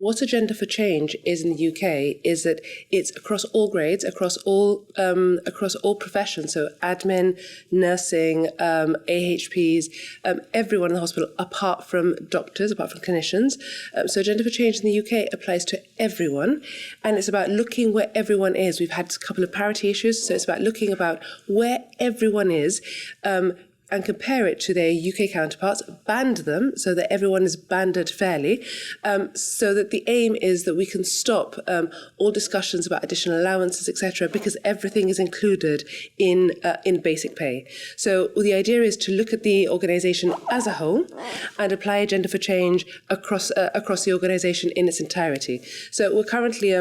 What Agenda for Change is in the UK is that it's across all grades, across all professions, so admin, nursing, AHPs, everyone in the hospital, apart from doctors, apart from clinicians. So Agenda for Change in the UK applies to everyone, and it's about looking where everyone is. We've had a couple of parity issues, so it's about looking about where everyone is, and compare it to their UK counterparts, band them so that everyone is banded fairly, so that the aim is that we can stop all discussions about additional allowances, etc., because everything is included in basic pay. So the idea is to look at the organisation as a whole and apply Agenda for Change across the organisation in its entirety. So we're currently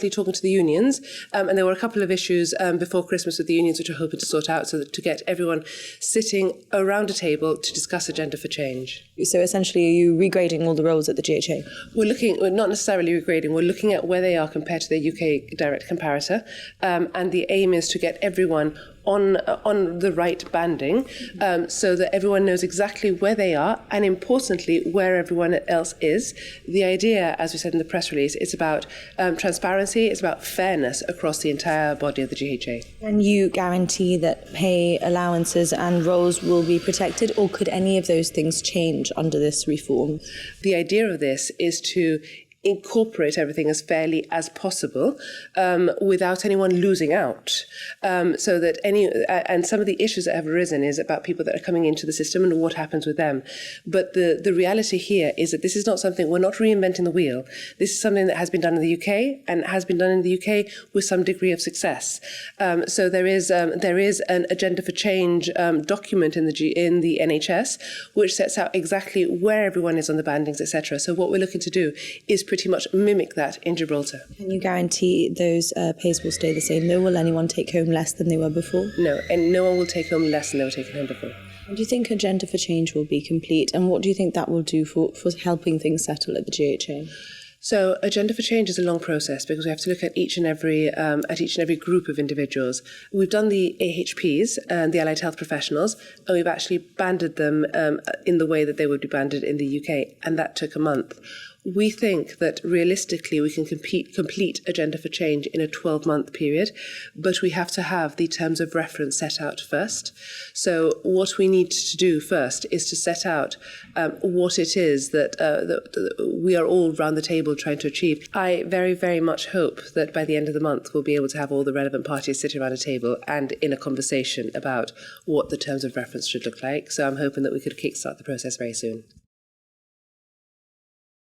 talking to the unions, and there were a couple of issues before Christmas with the unions which we're hoping to sort out, so that to get everyone sitting around a table to discuss Agenda for Change. So essentially, are you regrading all the roles at the GHA? We're not necessarily regrading, we're looking at where they are compared to their UK direct comparator, and the aim is to get everyone on the right banding, so that everyone knows exactly where they are, and importantly, where everyone else is. The idea, as we said in the press release, is about transparency, it's about fairness across the entire body of the GHA. Can you guarantee that pay, allowances and roles will be protected, or could any of those things change under this reform? The idea of this is to incorporate everything as fairly as possible, without anyone losing out, so that and some of the issues that have arisen is about people that are coming into the system and what happens with them. But the reality here is that this is not something, we're not reinventing the wheel. This is something that has been done in the UK, and has been done in the UK with some degree of success. So there is an Agenda for Change document in the NHS which sets out exactly where everyone is on the bandings, etc. So what we're looking to do is pretty much mimic that in Gibraltar. Can you guarantee those pays will stay the same, though? Will anyone take home less than they were before? No, and no one will take home less than they were taking home before. And do you think Agenda for Change will be complete? And what do you think that will do for helping things settle at the GHA? So Agenda for Change is a long process because we have to look at each and every group of individuals. We've done the AHPs and the allied health professionals, and we've actually banded them in the way that they would be banded in the UK, and that took a month. We think that realistically we can complete Agenda for Change in a 12-month period, but we have to have the terms of reference set out first. So what we need to do first is to set out what it is that we are all round the table trying to achieve. I very, very much hope that by the end of the month we'll be able to have all the relevant parties sitting around a table and in a conversation about what the terms of reference should look like. So I'm hoping that we could kickstart the process very soon.